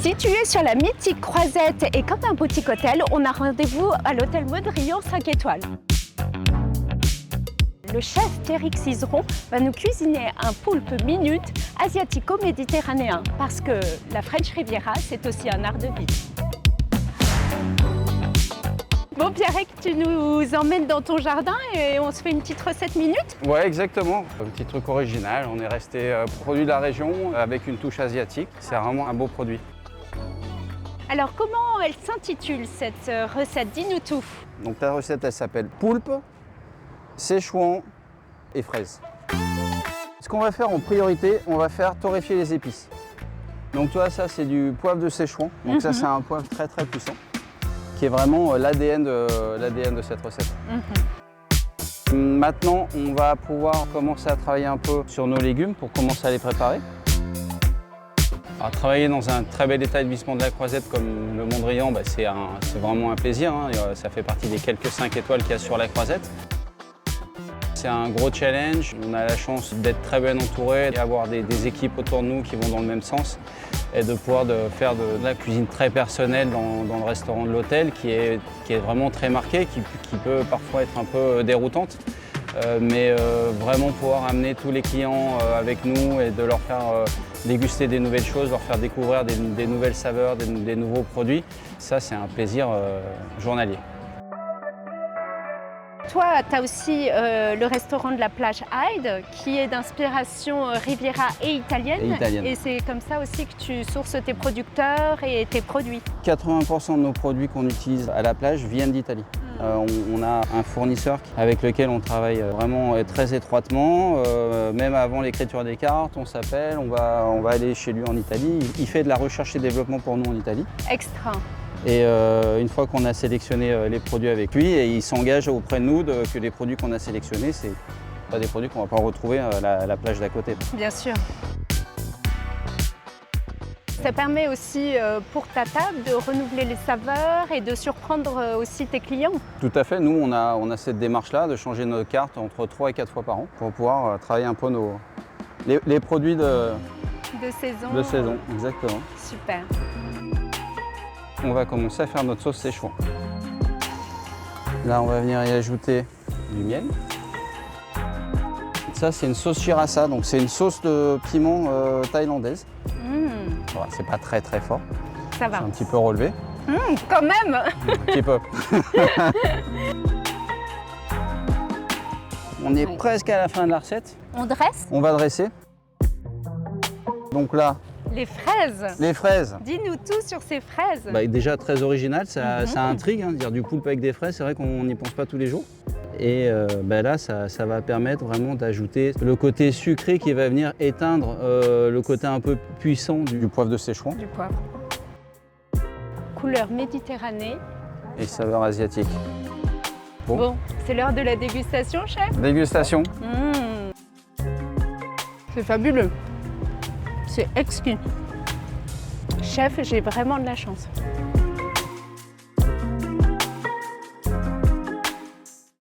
Situé sur la mythique Croisette et comme un boutique hôtel, on a rendez-vous à l'hôtel Modrillon 5 étoiles. Le chef Pierrick Cizeron va nous cuisiner un poulpe minute asiatico-méditerranéen parce que la French Riviera, c'est aussi un art de vivre. Bon Pierrick, tu nous emmènes dans ton jardin et on se fait une petite recette minute? Ouais, exactement. Un petit truc original. On est resté produit de la région avec une touche asiatique. C'est vraiment un beau produit. Alors comment elle s'intitule cette recette? Dis-nous tout. Donc ta recette, elle s'appelle poulpe, Szechuan et fraises. Ce qu'on va faire en priorité, on va faire torréfier les épices. Donc toi, ça c'est du poivre de Szechuan. Donc ça c'est un poivre très puissant, qui est vraiment l'ADN de cette recette. Maintenant, on va pouvoir commencer à travailler un peu sur nos légumes pour commencer à les préparer. Alors, travailler dans un très bel établissement de la Croisette comme le Mondrian, c'est vraiment un plaisir. Hein. Ça fait partie des quelques 5 étoiles qu'il y a sur la Croisette. C'est un gros challenge. On a la chance d'être très bien entouré et d'avoir des équipes autour de nous qui vont dans le même sens et de pouvoir faire de la cuisine très personnelle dans le restaurant de l'hôtel qui est vraiment très marquée, qui peut parfois être un peu déroutante. Mais vraiment pouvoir amener tous les clients avec nous et de leur faire déguster des nouvelles choses, leur faire découvrir des nouvelles saveurs, des nouveaux produits, ça c'est un plaisir journalier. Toi, tu as aussi le restaurant de la plage Hyde qui est d'inspiration Riviera et italienne. Et c'est comme ça aussi que tu sources tes producteurs et tes produits. 80% de nos produits qu'on utilise à la plage viennent d'Italie. On a un fournisseur avec lequel on travaille vraiment très étroitement. Même avant l'écriture des cartes, on s'appelle, on va aller chez lui en Italie. Il fait de la recherche et développement pour nous en Italie. Extra. Et une fois qu'on a sélectionné les produits avec lui, et il s'engage auprès de nous que les produits qu'on a sélectionnés, c'est pas des produits qu'on va pas retrouver à la plage d'à côté. Bien sûr. Ça permet aussi pour ta table de renouveler les saveurs et de surprendre aussi tes clients. Tout à fait. Nous, on a cette démarche-là de changer nos cartes entre 3 et 4 fois par an pour pouvoir travailler un peu les produits de saison. De saison, exactement. Super. On va commencer à faire notre sauce Szechuan. Là, on va venir y ajouter du miel. Ça, c'est une sauce Sriracha, donc c'est une sauce de piment thaïlandaise. Voilà, c'est pas très fort. Ça va. C'est un petit peu relevé. Quand même. Un petit peu. On est presque à la fin de la recette. On dresse? On va dresser. Donc là, les fraises. Les fraises. Dis-nous tout sur ces fraises. Déjà très original, ça intrigue, hein, dire du poulpe avec des fraises, c'est vrai qu'on n'y pense pas tous les jours. Et là, ça va permettre vraiment d'ajouter le côté sucré qui va venir éteindre le côté un peu puissant du poivre de Szechuan. Du poivre. Couleur Méditerranée. Et saveur asiatique. Bon, c'est l'heure de la dégustation, chef. Dégustation. C'est fabuleux. C'est exquis. Chef, j'ai vraiment de la chance.